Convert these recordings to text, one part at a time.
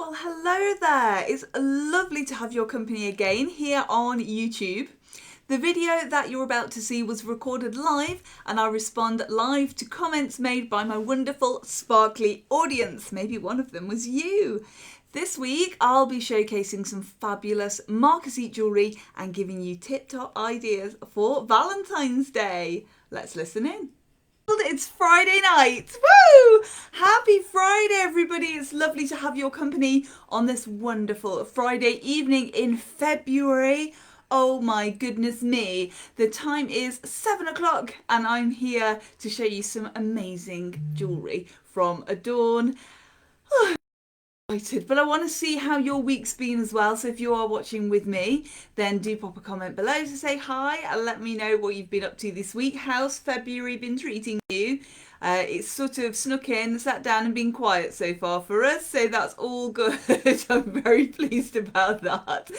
Well, hello there. It's lovely to have your company again here on YouTube. The video that you're about to see was recorded live and I respond live to comments made by my wonderful sparkly audience. Maybe one of them was you. This week I'll be showcasing some fabulous Marcasite jewellery and giving you tip-top ideas for Valentine's Day. Let's listen in. It's Friday night. Woo! Happy Friday, everybody. It's lovely to have your company on this wonderful Friday evening in February. Oh my goodness me. The time is 7 o'clock and I'm here to show you some amazing jewellery from Adorn. But I want to see how your week's been as well. So if you are watching with me, then do pop a comment below to say hi and let me know what you've been up to this week. How's February been treating you? It's sort of snuck in, sat down and been quiet so far for us, so that's all good. I'm very pleased about that.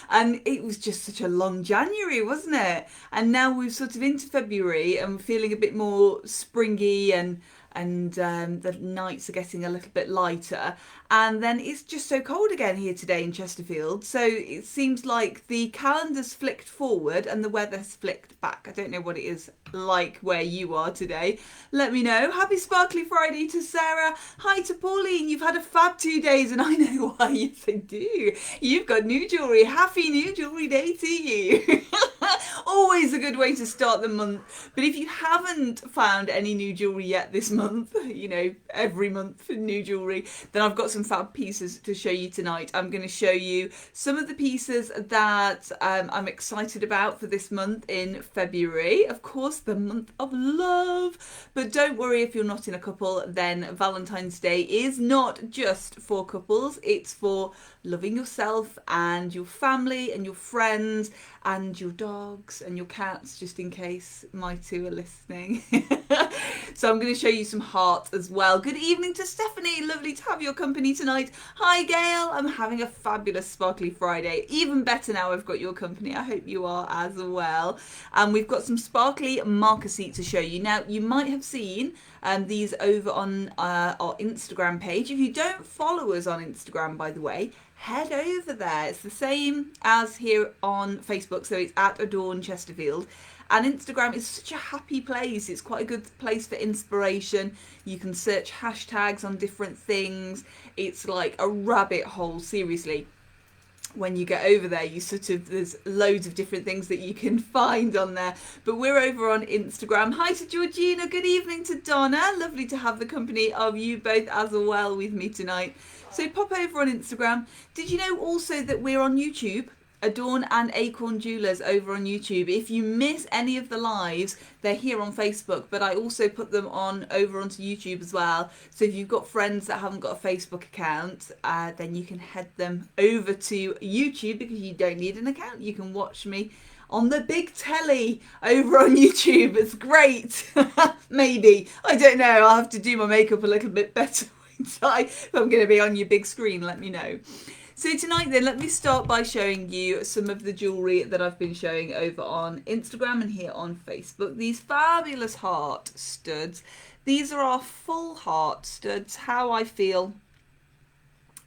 And it was just such a long January, wasn't it? And now we're sort of into February and we're feeling a bit more springy and the nights are getting a little bit lighter, and then it's just so cold again here today in Chesterfield, so it seems like the calendar's flicked forward and the weather's flicked back. I don't know what it is like where you are today. Let me know. Happy Sparkly Friday to Sarah. Hi to Pauline. You've had a fab 2 days and I know why. Yes, I do. You've got new jewellery. Happy new jewellery day to you. Always a good way to start the month. But if you haven't found any new jewellery yet this month, you know, every month for new jewellery, then I've got some fab pieces to show you tonight. I'm going to show you some of the pieces that I'm excited about for this month in February. Of course, the month of love. But don't worry if you're not in a couple, then Valentine's Day is not just for couples. It's for loving yourself and your family and your friends and your dogs and your cats, just in case my two are listening. So I'm going to show you some hearts as well. Good evening to Stephanie. Lovely to have your company tonight. Hi Gail. I'm having a fabulous sparkly Friday. Even better now I've got your company. I hope you are as well. And we've got some sparkly Marcasite to show you. Now you might have seen these over on our Instagram page. If you don't follow us on Instagram, by the way, head over there. It's the same as here on Facebook, so it's at Adorn Chesterfield. And Instagram is such a happy place. It's quite a good place for inspiration. You can search hashtags on different things. It's like a rabbit hole, seriously. When you get over there, there's loads of different things that you can find on there. But we're over on Instagram. Hi to Georgina. Good evening to Donna. Lovely to have the company of you both as well with me tonight. So pop over on Instagram. Did you know also that we're on YouTube? Adorn and Acorn Jewelers over on YouTube. If you miss any of the lives, they're here on Facebook, but I also put them on over onto YouTube as well. So if you've got friends that haven't got a Facebook account, then you can head them over to YouTube because you don't need an account. You can watch me on the big telly over on YouTube. It's great. Maybe. I don't know. I'll have to do my makeup a little bit better. If I'm going to be on your big screen, let me know. So tonight then, let me start by showing you some of the jewellery that I've been showing over on Instagram and here on Facebook. These fabulous heart studs. These are our full heart studs. How I feel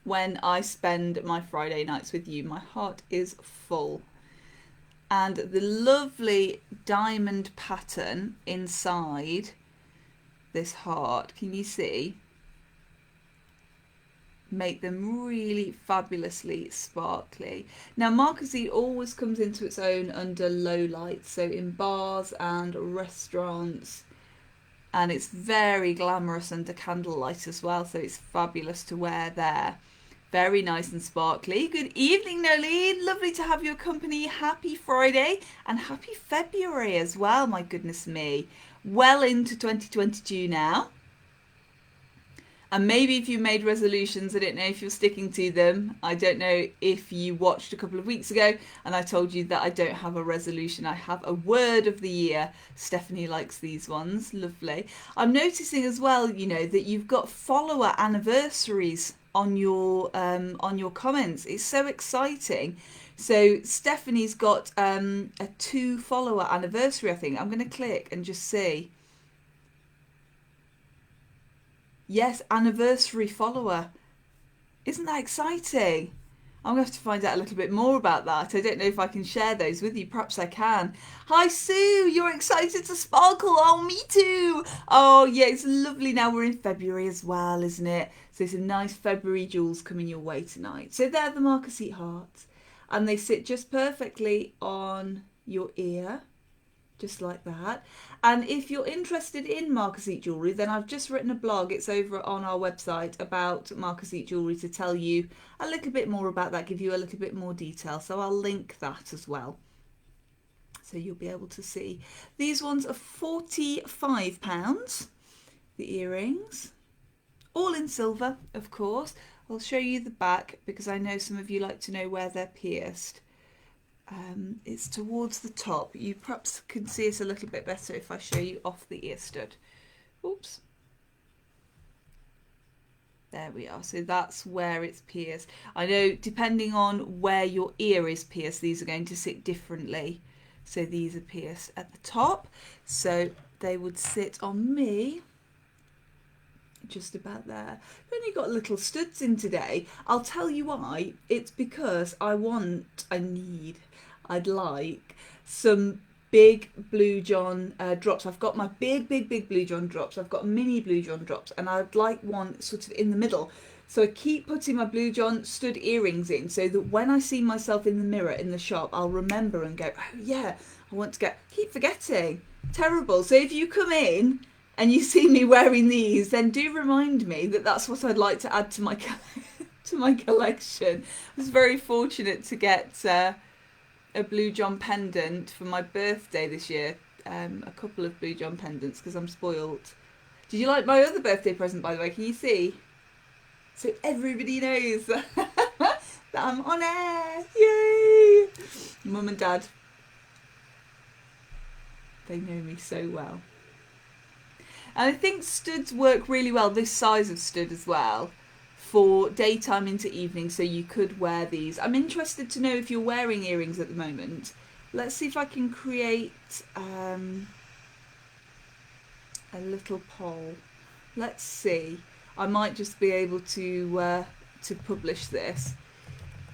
when I spend my Friday nights with you. My heart is full. And the lovely diamond pattern inside this heart, can you see? Make them really fabulously sparkly. Now Marcasite always comes into its own under low light, so in bars and restaurants, and it's very glamorous under candlelight as well, so it's fabulous to wear there. Very nice and sparkly. Good evening, Nolene. Lovely to have your company. Happy Friday and happy February as well. My goodness me. Well into 2022 now. And maybe if you made resolutions, I don't know if you're sticking to them. I don't know if you watched a couple of weeks ago and I told you that I don't have a resolution. I have a word of the year. Stephanie likes these ones. Lovely. I'm noticing as well, you know, that you've got follower anniversaries on your comments. It's so exciting. So Stephanie's got a 2 follower anniversary, I think. I'm going to click and just see. Yes, anniversary follower. Isn't that exciting? I'm going to have to find out a little bit more about that. I don't know if I can share those with you. Perhaps I can. Hi, Sue. You're excited to sparkle. Oh, me too. Oh, yeah, it's lovely. Now we're in February as well, isn't it? So some nice February jewels coming your way tonight. So they're the Marcasite hearts. And they sit just perfectly on your ear. Just like that. And if you're interested in Marcasite jewellery, then I've just written a blog. It's over on our website about Marcasite jewellery to tell you a little bit more about that, give you a little bit more detail. So I'll link that as well. So you'll be able to see. These ones are £45, the earrings. All in silver, of course. I'll show you the back because I know some of you like to know where they're pierced. It's towards the top. You perhaps can see it a little bit better if I show you off the ear stud. Oops. There we are. So that's where it's pierced. I know depending on where your ear is pierced, these are going to sit differently. So these are pierced at the top. So they would sit on me just about there. I've only got little studs in today. I'll tell you why. It's because I'd like some big Blue John drops. I've got my big Blue John drops. I've got mini Blue John drops, and I'd like one sort of in the middle. So I keep putting my Blue John stud earrings in so that when I see myself in the mirror in the shop, I'll remember and go, oh yeah, I want to get, keep forgetting. Terrible. So if you come in and you see me wearing these, then do remind me that that's what I'd like to add to my to my collection. I was very fortunate to get a Blue John pendant for my birthday this year. A couple of Blue John pendants because I'm spoilt. Did you like my other birthday present, by the way? Can you see? So everybody knows that I'm on air. Yay! Mum and Dad, they know me so well. And I think studs work really well, this size of stud as well, for daytime into evening, so you could wear these. I'm interested to know if you're wearing earrings at the moment. Let's see if I can create a little poll. Let's see. I might just be able to publish this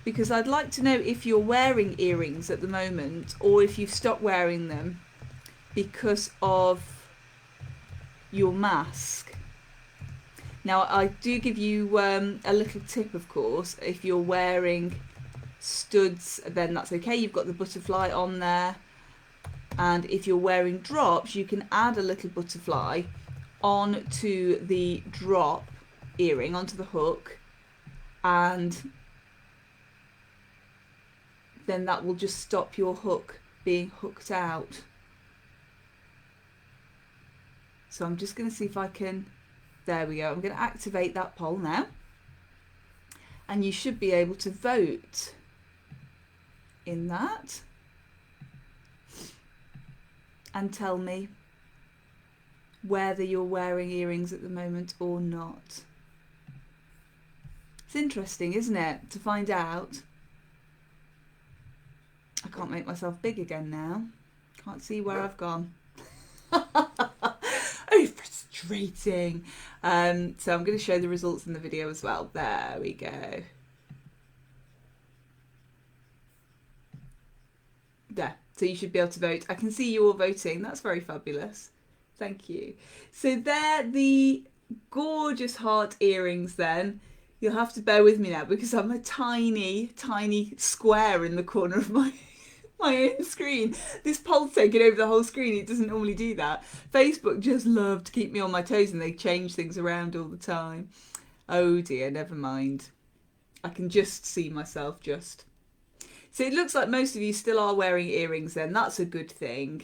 because I'd like to know if you're wearing earrings at the moment or if you've stopped wearing them because of your mask. Now I do give you a little tip, of course. If you're wearing studs, then that's okay. You've got the butterfly on there, and if you're wearing drops, you can add a little butterfly onto the drop earring, onto the hook, and then that will just stop your hook being hooked out. So I'm just going to see if I can, there we go. I'm going to activate that poll now. And you should be able to vote in that. And tell me whether you're wearing earrings at the moment or not. It's interesting, isn't it, to find out. I can't make myself big again now. Can't see where I've gone. Oh, frustrating. So I'm going to show the results in the video as well. There we go. There. So you should be able to vote. I can see you all voting. That's very fabulous. Thank you. So they're the gorgeous heart earrings then. You'll have to bear with me now because I'm a tiny, tiny square in the corner of my own screen. This poll's taken over the whole screen. It doesn't normally do that. Facebook just love to keep me on my toes and they change things around all the time. Oh dear, never mind. I can just see myself just. So it looks like most of you still are wearing earrings then. That's a good thing.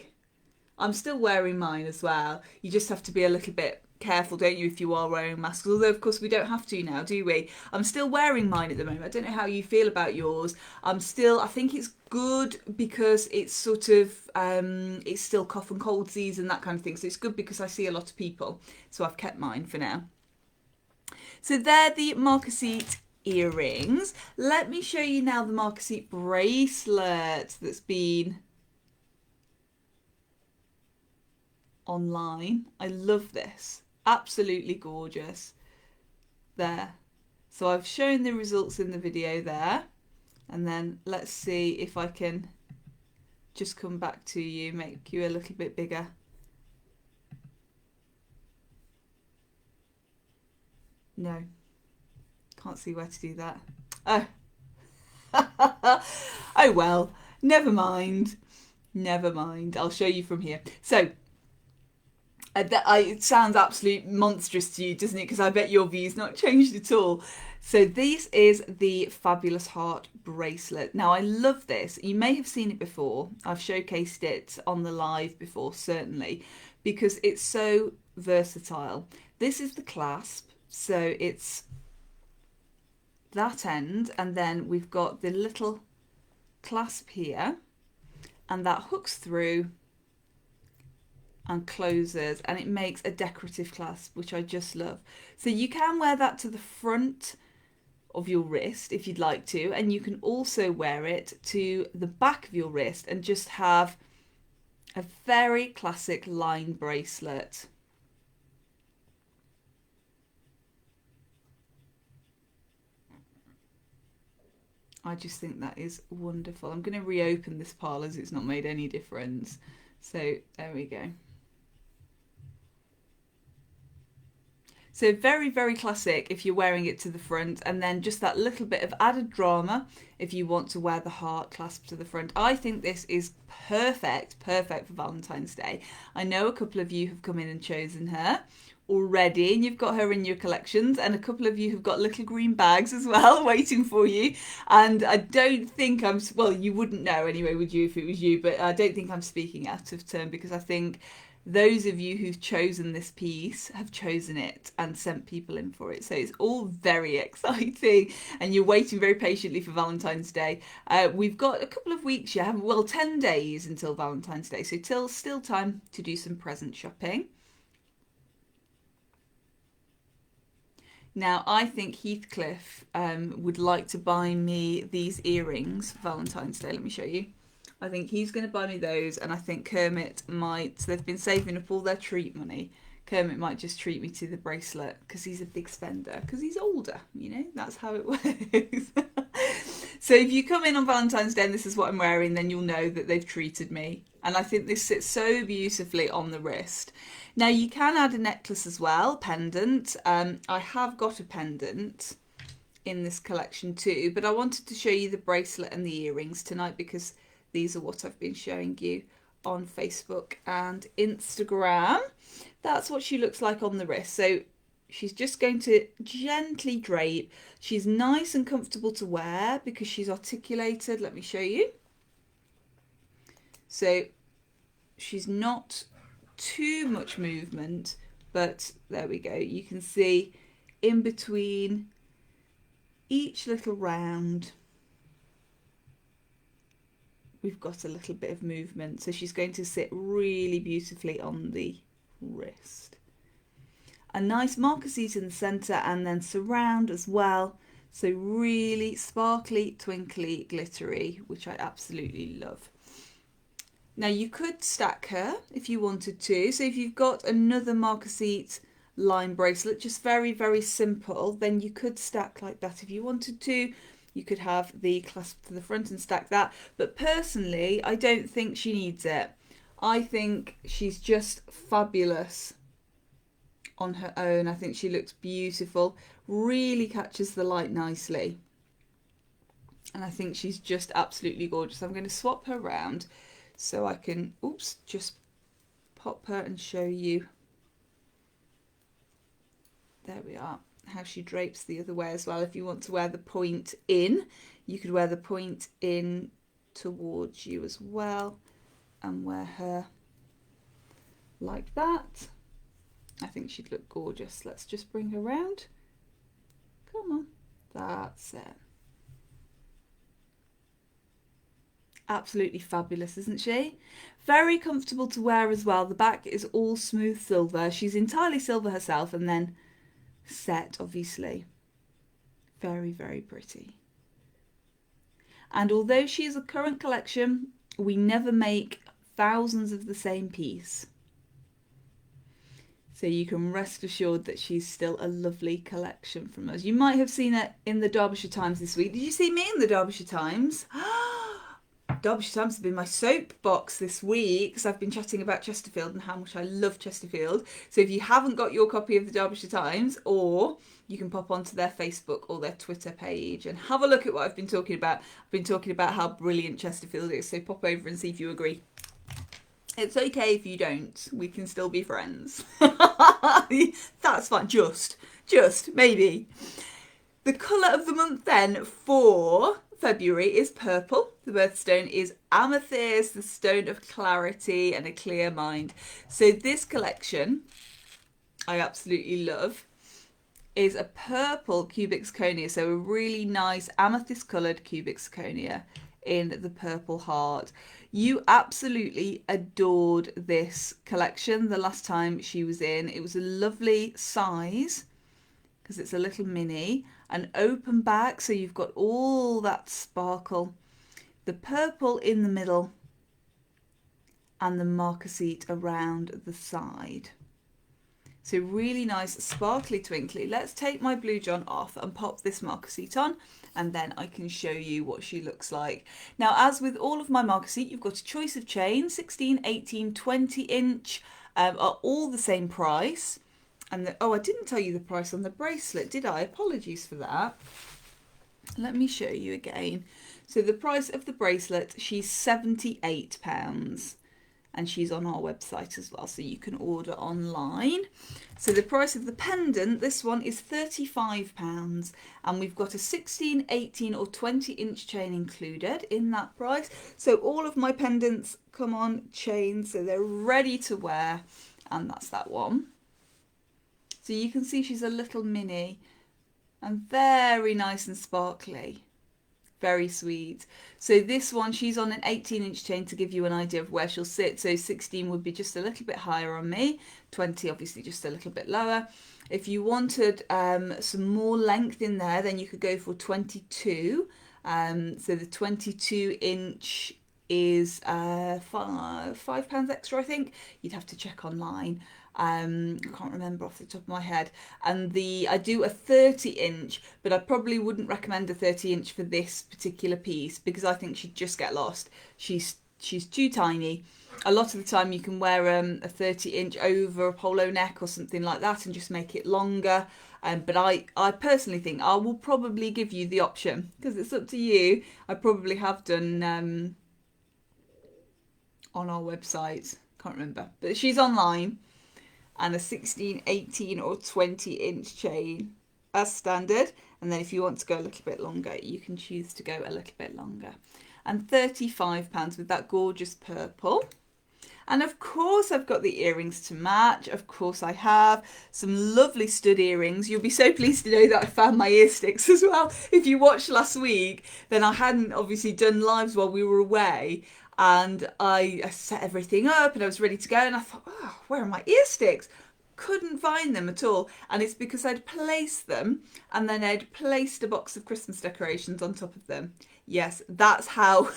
I'm still wearing mine as well. You just have to be a little bit careful, don't you, if you are wearing masks? Although, of course, we don't have to now, do we? I'm still wearing mine at the moment. I don't know how you feel about yours. I think it's good because it's sort of, it's still cough and cold season, that kind of thing. So it's good because I see a lot of people. So I've kept mine for now. So they're the Marcasite earrings. Let me show you now the Marcasite bracelet that's been online. I love this. Absolutely gorgeous. There. So I've shown the results in the video there, and then let's see if I can just come back to you, make you a little bit bigger. No, can't see where to do that. Oh, oh well, never mind. Never mind. I'll show you from here. So it sounds absolutely monstrous to you, doesn't it? Because I bet your view's not changed at all. So this is the Fabulous Heart bracelet. Now I love this. You may have seen it before. I've showcased it on the live before, certainly, because it's so versatile. This is the clasp. So it's that end, and then we've got the little clasp here, and that hooks through and closes, and it makes a decorative clasp, which I just love. So you can wear that to the front of your wrist if you'd like to, and you can also wear it to the back of your wrist and just have a very classic line bracelet. I just think that is wonderful. I'm going to reopen this pile as it's not made any difference. So there we go. So very, very classic if you're wearing it to the front, and then just that little bit of added drama if you want to wear the heart clasp to the front. I think this is perfect for Valentine's Day. I know a couple of you have come in and chosen her already, and you've got her in your collections, and a couple of you have got little green bags as well waiting for you. And I don't think well, you wouldn't know anyway, would you, if it was you? But I don't think I'm speaking out of turn, because I think those of you who've chosen this piece have chosen it and sent people in for it. So it's all very exciting, and you're waiting very patiently for Valentine's Day. We've got a couple of weeks, well, 10 days until Valentine's Day, so still time to do some present shopping. Now, I think Heathcliff would like to buy me these earrings for Valentine's Day. Let me show you. I think he's going to buy me those, and I think Kermit might. They've been saving up all their treat money. Kermit might just treat me to the bracelet because he's a big spender, because he's older, you know, that's how it works. So if you come in on Valentine's Day and this is what I'm wearing, then you'll know that they've treated me. And I think this sits so beautifully on the wrist. Now you can add a necklace as well, pendant. I have got a pendant in this collection too, but I wanted to show you the bracelet and the earrings tonight because these are what I've been showing you on Facebook and Instagram. That's what she looks like on the wrist. So she's just going to gently drape. She's nice and comfortable to wear because she's articulated. Let me show you. So she's not too much movement, but there we go. You can see in between each little round, we've got a little bit of movement. So she's going to sit really beautifully on the wrist. A nice Marcasite in the centre, and then surround as well. So really sparkly, twinkly, glittery, which I absolutely love. Now you could stack her if you wanted to. So if you've got another Marcasite line bracelet, just very, very simple, then you could stack like that if you wanted to. You could have the clasp to the front and stack that. But personally, I don't think she needs it. I think she's just fabulous on her own. I think she looks beautiful, really catches the light nicely. And I think she's just absolutely gorgeous. I'm going to swap her around so I can, just pop her and show you. There we are. How she drapes the other way as well. If you want to wear the point in, you could wear the point in towards you as well and wear her like that. I think she'd look gorgeous. Let's just bring her round. Come on. That's it. Absolutely fabulous, isn't she? Very comfortable to wear as well. The back is all smooth silver. She's entirely silver herself, and then set, obviously. Very, very pretty. And although she is a current collection, we never make thousands of the same piece. So you can rest assured that she's still a lovely collection from us. You might have seen it in the Derbyshire Times this week. Did you see me in the Derbyshire Times? Derbyshire Times have been my soapbox this week because I've been chatting about Chesterfield and how much I love Chesterfield. So if you haven't got your copy of the Derbyshire Times, or you can pop onto their Facebook or their Twitter page and have a look at what I've been talking about. I've been talking about how brilliant Chesterfield is, so pop over and see if you agree. It's okay if you don't. We can still be friends. That's fine. Just, maybe. The colour of the month then for February is purple. The birthstone is amethyst, the stone of clarity and a clear mind. So this collection, I absolutely love, is a purple cubic zirconia. So a really nice amethyst coloured cubic zirconia in the purple heart. You absolutely adored this collection the last time she was in. It was a lovely size because it's a little mini, an open back, so you've got all that sparkle, the purple in the middle and the marcasite around the side. So really nice, sparkly, twinkly. Let's take my blue john off and pop this marcasite on, and then I can show you what she looks like. Now, as with all of my marcasite, you've got a choice of chain, 16, 18, 20 inch, are all the same price. And I didn't tell you the price on the bracelet, did I? Apologies for that. Let me show you again. So the price of the bracelet, she's £78. And she's on our website as well, so you can order online. So the price of the pendant, this one is £35, and we've got a 16, 18 or 20 inch chain included in that price. So all of my pendants come on chains, so they're ready to wear, and that's that one. So you can see she's a little mini and very nice and sparkly. Very sweet. So this one, she's on an 18 inch chain to give you an idea of where she'll sit. So 16 would be just a little bit higher on me, 20 obviously just a little bit lower. If you wanted some more length in there, then you could go for 22. So the 22 inch is £5 extra, I think. You'd have to check online. I can't remember off the top of my head. And I do a 30 inch, but I probably wouldn't recommend a 30 inch for this particular piece because I think she'd just get lost. She's too tiny. A lot of the time you can wear a 30 inch over a polo neck or something like that and just make it longer. But I personally think I will probably give you the option because it's up to you. I probably have done on our website. Can't remember. But she's online. And a 16, 18 or 20 inch chain as standard. And then if you want to go a little bit longer, you can choose to go a little bit longer. And £35 with that gorgeous purple. And of course I've got the earrings to match. Of course I have some lovely stud earrings. You'll be so pleased to know that I found my ear sticks as well. If you watched last week, then I hadn't obviously done lives while we were away. And I set everything up and I was ready to go. And I thought, oh, where are my ear sticks? Couldn't find them at all. And it's because I'd placed them and then I'd placed a box of Christmas decorations on top of them. Yes, that's how,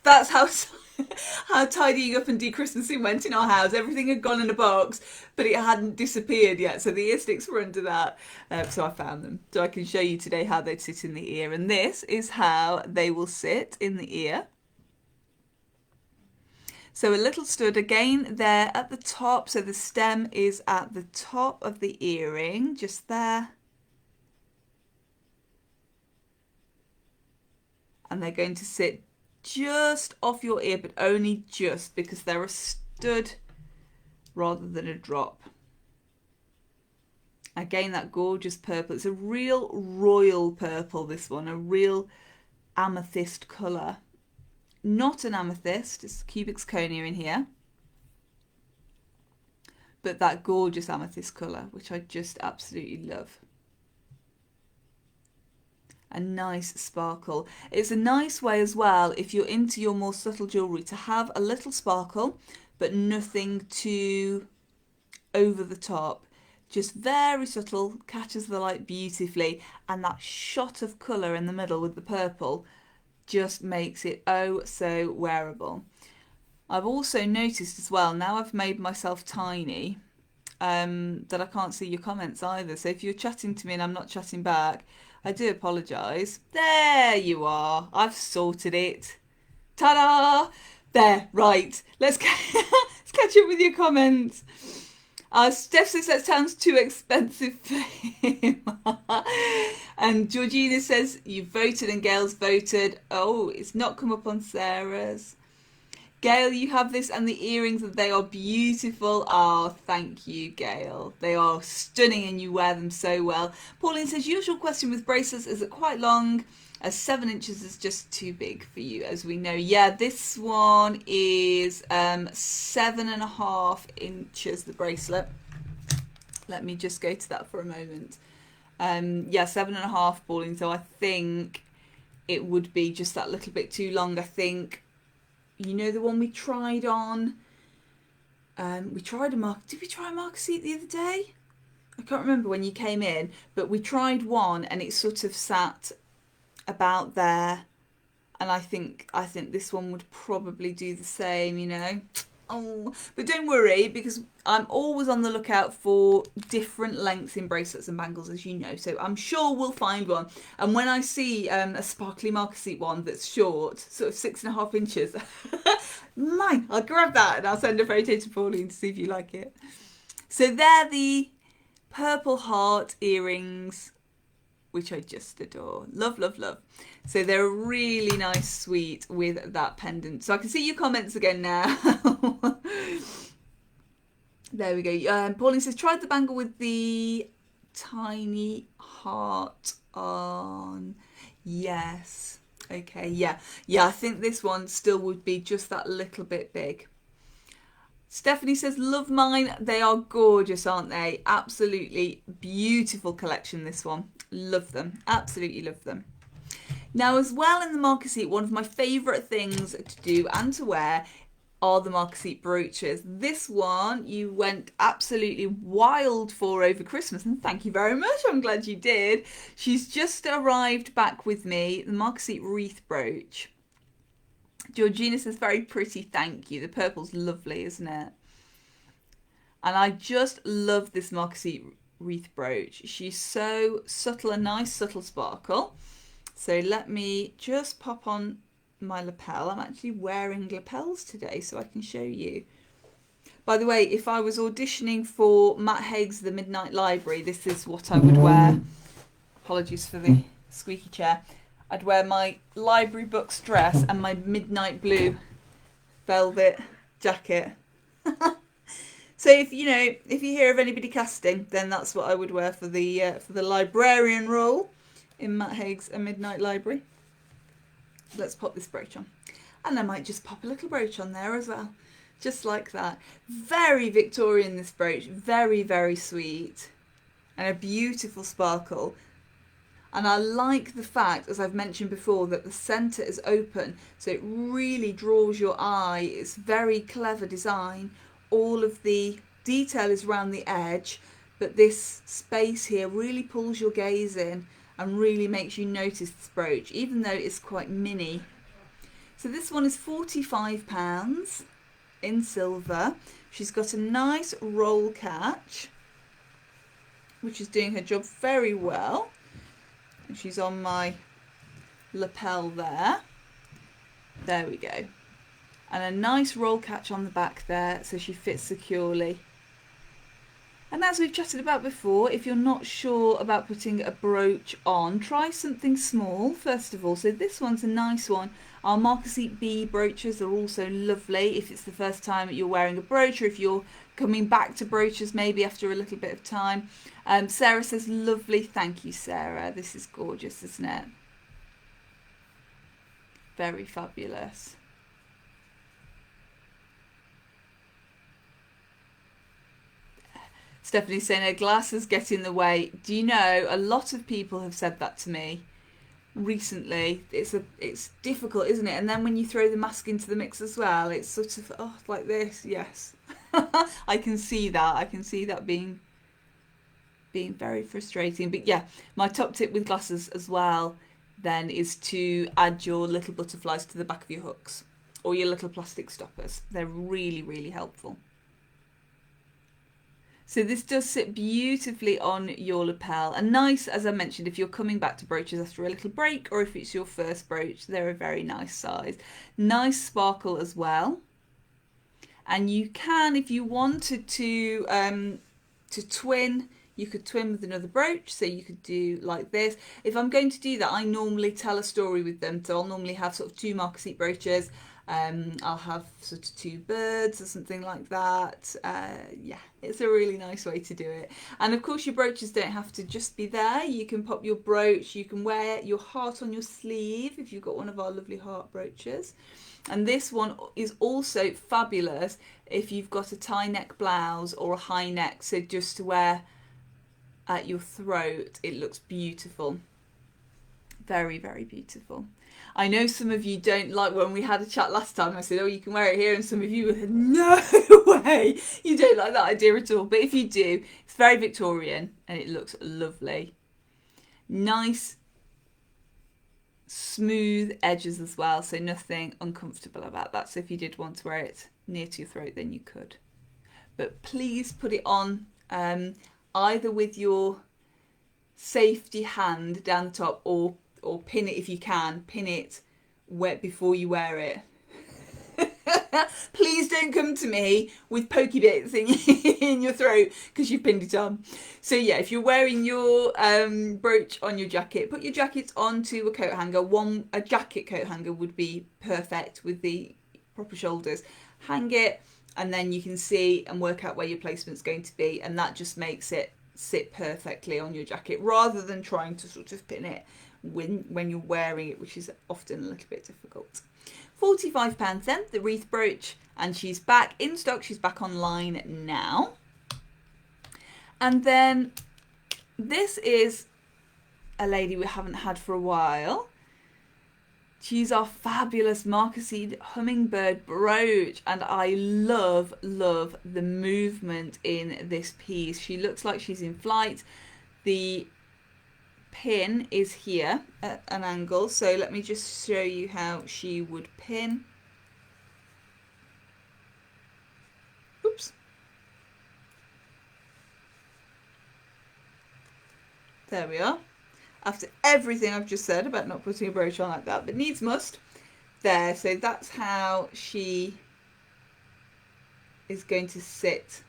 that's how tidying up and de-Christmasing went in our house. Everything had gone in a box, but it hadn't disappeared yet. So the ear sticks were under that. So I found them. So I can show you today how they'd sit in the ear. And this is how they will sit in the ear. So a little stud again there at the top. So the stem is at the top of the earring, just there. And they're going to sit just off your ear, but only just because they're a stud rather than a drop. Again, that gorgeous purple. It's a real royal purple, this one, a real amethyst colour. Not an amethyst, it's cubic zirconia in here. But that gorgeous amethyst colour, which I just absolutely love. A nice sparkle. It's a nice way as well, if you're into your more subtle jewellery, to have a little sparkle, but nothing too over the top. Just very subtle, catches the light beautifully, and that shot of colour in the middle with the purple just makes it oh so wearable. I've also noticed as well, now I've made myself tiny, that I can't see your comments either. So if you're chatting to me and I'm not chatting back, I do apologise. There you are. I've sorted it. Ta-da! There, right. Let's catch up with your comments. Steph says that sounds too expensive for him. And Georgina says you voted and Gail's voted. Oh, it's not come up on Sarah's. Gail, you have this and the earrings, and they are beautiful. Oh, thank you, Gail. They are stunning and you wear them so well. Pauline says, usual question with bracelets, is it quite long? As 7 inches is just too big for you, as we know. Yeah, this one is 7.5 inches, the bracelet. Let me just go to that for a moment. Yeah, 7.5, Pauline. So I think it would be just that little bit too long. I think, you know, the one we tried on, did we try a Marcasite the other day? I can't remember when you came in, but we tried one and it sort of sat about there, and I think this one would probably do the same, you know. Oh, but don't worry, because I'm always on the lookout for different lengths in bracelets and bangles, as you know, so I'm sure we'll find one. And when I see a sparkly Marcasite one that's short, sort of 6.5 inches, mine, I'll grab that and I'll send a photo to Pauline to see if you like it. So they're the purple heart earrings, which I just adore. Love, love, love. So they're a really nice suite with that pendant. So I can see your comments again now. There we go. Pauline says, tried the bangle with the tiny heart on. Yes. Okay, yeah. Yeah, I think this one still would be just that little bit big. Stephanie says, love mine. They are gorgeous, aren't they? Absolutely beautiful collection, this one. Love them. Absolutely love them. Now, as well in the Marcasite, one of my favourite things to do and to wear are the Marcasite brooches. This one you went absolutely wild for over Christmas, and thank you very much. I'm glad you did. She's just arrived back with me, the Marcasite wreath brooch. Georgina says, very pretty, thank you. The purple's lovely, isn't it? And I just love this Marcasite wreath brooch. She's so subtle, a nice subtle sparkle. So let me just pop on my lapel. I'm actually wearing lapels today, so I can show you. By the way, if I was auditioning for Matt Haig's The Midnight Library, this is what I would wear. Apologies for the squeaky chair. I'd wear my library books dress and my midnight blue velvet jacket. So if you hear of anybody casting, then that's what I would wear for the librarian role in Matt Haig's A Midnight Library. Let's pop this brooch on, and I might just pop a little brooch on there as well, just like that. Very Victorian, this brooch, very, very sweet, and a beautiful sparkle. And I like the fact, as I've mentioned before, that the centre is open, so it really draws your eye. It's very clever design. All of the detail is around the edge, but this space here really pulls your gaze in and really makes you notice this brooch, even though it's quite mini. So this one is £45 in silver. She's got a nice roll catch, which is doing her job very well. And she's on my lapel there. There we go. And a nice roll catch on the back there, so she fits securely. And as we've chatted about before, if you're not sure about putting a brooch on, try something small first of all. So this one's a nice one. Our Marcasite bee brooches are also lovely if it's the first time that you're wearing a brooch, or if you're coming back to brooches maybe after a little bit of time. Sarah says, lovely. Thank you, Sarah. This is gorgeous, isn't it? Very fabulous. Stephanie's saying her glasses get in the way. Do you know, a lot of people have said that to me recently. It's difficult, isn't it? And then when you throw the mask into the mix as well, it's sort of like this. Yes. I can see that. I can see that being very frustrating. But yeah, my top tip with glasses as well then is to add your little butterflies to the back of your hooks, or your little plastic stoppers. They're really, really helpful. So this does sit beautifully on your lapel, and nice, as I mentioned, if you're coming back to brooches after a little break, or if it's your first brooch, they're a very nice size. Nice sparkle as well. And you can, if you wanted to twin, you could twin with another brooch, so you could do like this. If I'm going to do that, I normally tell a story with them, so I'll normally have sort of 2 Marcasite brooches. I'll have sort of 2 birds or something like that. Yeah, it's a really nice way to do it. And of course your brooches don't have to just be there. You can pop your brooch, you can wear your heart on your sleeve if you've got one of our lovely heart brooches. And this one is also fabulous if you've got a tie neck blouse or a high neck, so just to wear at your throat. It looks beautiful. Very, very beautiful. I know some of you don't like, when we had a chat last time, I said, oh, you can wear it here, and some of you said, no way, you don't like that idea at all. But if you do, it's very Victorian and it looks lovely. Nice smooth edges as well, so nothing uncomfortable about that. So if you did want to wear it near to your throat, then you could. But please put it on either with your safety hand down the top, or pin it if you can. Pin it before you wear it. Please don't come to me with pokey bits in your throat because you've pinned it on. So yeah, if you're wearing your brooch on your jacket, put your jacket onto a coat hanger. A jacket coat hanger would be perfect with the proper shoulders. Hang it, and then you can see and work out where your placement's going to be, and that just makes it sit perfectly on your jacket, rather than trying to sort of pin it when you're wearing it, which is often a little bit difficult. £45 then, the wreath brooch, and she's back in stock. She's back online now. And then this is a lady we haven't had for a while. She's our fabulous Marcasite Hummingbird brooch, and I love the movement in this piece. She looks like she's in flight. The pin is here at an angle, so let me just show you how she would pin. Oops. There we are. After everything I've just said about not putting a brooch on like that, but needs must. There, so that's how she is going to sit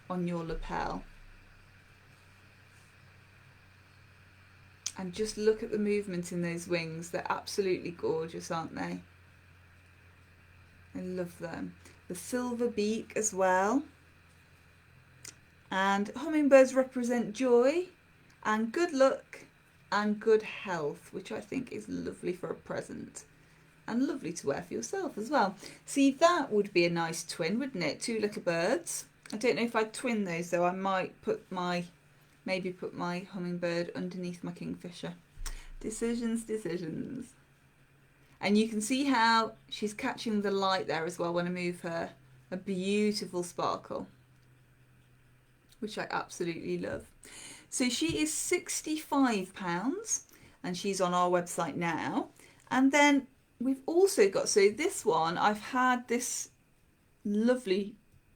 on your lapel. And just look at the movement in those wings. They're absolutely gorgeous, aren't they? I love them. The silver beak as well. And hummingbirds represent joy and good luck and good health, which I think is lovely for a present and lovely to wear for yourself as well. See, that would be a nice twin, wouldn't it? 2 little birds. I don't know if I'd twin those though. I might maybe put my hummingbird underneath my kingfisher. Decisions. And you can see how she's catching the light there as well when I move her. A beautiful sparkle, which I absolutely love. So she is £65 and she's on our website now. And then we've also got, so this one, I've had this lovely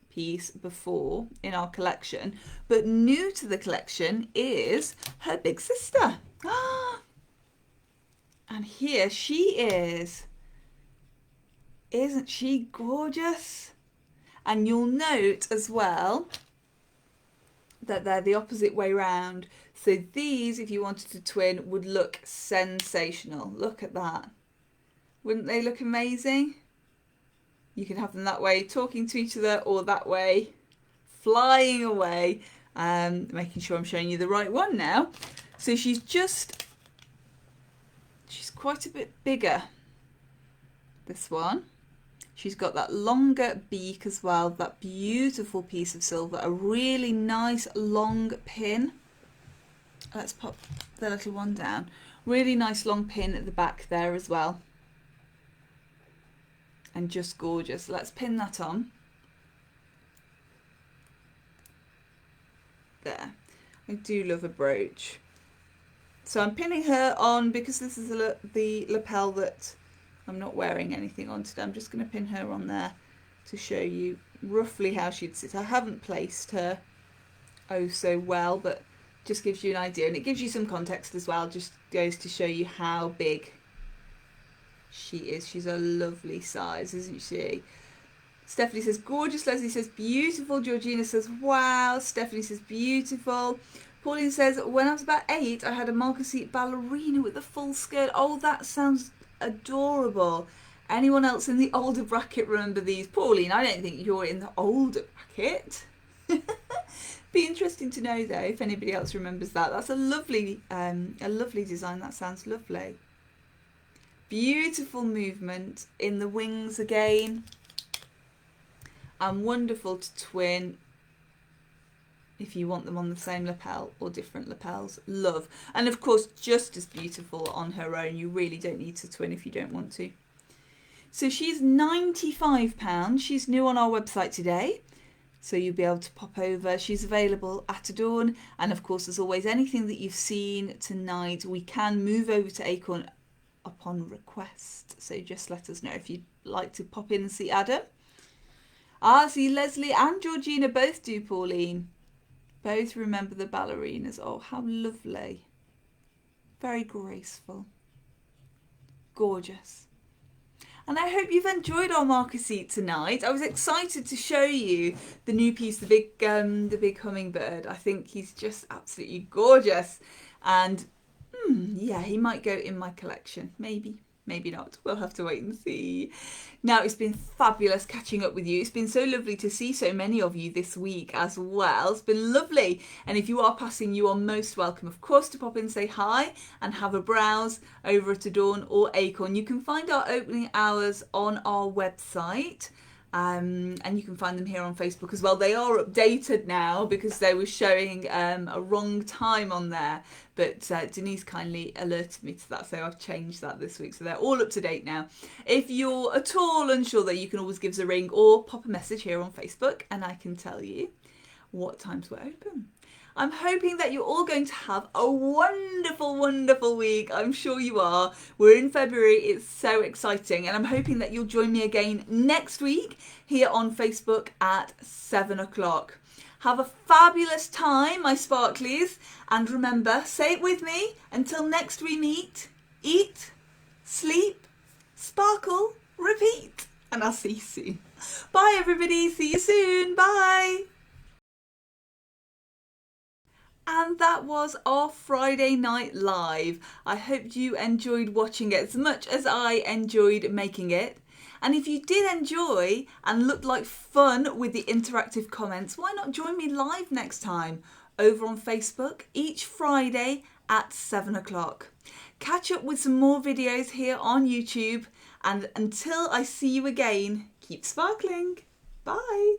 piece before in our collection, but new to the collection is her big sister. And here she is. Isn't she gorgeous? And you'll note as well that they're the opposite way round. So these, if you wanted to twin, would look sensational. Look at that. Wouldn't they look amazing? You can have them that way, talking to each other, or that way, flying away. Making sure I'm showing you the right one now. So she's quite a bit bigger, this one. She's got that longer beak as well, that beautiful piece of silver, a really nice long pin. Let's pop the little one down. Really nice long pin at the back there as well. And just gorgeous. Let's pin that on. There. I do love a brooch. So I'm pinning her on because this is the lapel that I'm not wearing anything on today. I'm just going to pin her on there to show you roughly how she'd sit. I haven't placed her oh so well, but just gives you an idea, and it gives you some context as well, just goes to show you how big she is. She's a lovely size, isn't she? Stephanie says gorgeous. Leslie says beautiful. Georgina says wow. Stephanie says beautiful. Pauline says when I was about 8 I had a Marcasite ballerina with a full skirt. Oh, that sounds adorable. Anyone else in the older bracket remember these? Pauline, I don't think you're in the older bracket. Be interesting to know though if anybody else remembers that. That's a lovely design. That sounds lovely. Beautiful movement in the wings again, and wonderful to twin if you want them on the same lapel or different lapels. Love. And of course just as beautiful on her own. You really don't need to twin if you don't want to. So she's £95. She's new on our website today, so you'll be able to pop over. She's available at Adorn, and of course as always, anything that you've seen tonight we can move over to Acorn upon request, so just let us know if you'd like to pop in and see Adam. See, Leslie and Georgina both do, Pauline. Both remember the ballerinas. Oh, how lovely. Very graceful. Gorgeous. And I hope you've enjoyed our Marcasite tonight. I was excited to show you the new piece, the big hummingbird. I think he's just absolutely gorgeous. And yeah, he might go in my collection. Maybe. Maybe not. We'll have to wait and see. Now, it's been fabulous catching up with you. It's been so lovely to see so many of you this week as well. It's been lovely. And if you are passing, you are most welcome, of course, to pop in, say hi and have a browse over at Adorn or Acorn. You can find our opening hours on our website. And you can find them here on Facebook as well. They are updated now because they were showing a wrong time on there, but Denise kindly alerted me to that, so I've changed that this week, so they're all up to date now. If you're at all unsure though, you can always give us a ring or pop a message here on Facebook and I can tell you what times we're open. I'm hoping that you're all going to have a wonderful, wonderful week. I'm sure you are. We're in February. It's so exciting. And I'm hoping that you'll join me again next week here on Facebook at 7 o'clock. Have a fabulous time, my sparklies. And remember, say it with me, until next we meet, eat, sleep, sparkle, repeat. And I'll see you soon. Bye, everybody. See you soon. Bye. And that was our Friday night live. I hope you enjoyed watching it as much as I enjoyed making it. And if you did enjoy and looked like fun with the interactive comments, why not join me live next time over on Facebook each Friday at 7 o'clock. Catch up with some more videos here on YouTube. And until I see you again, keep sparkling. Bye.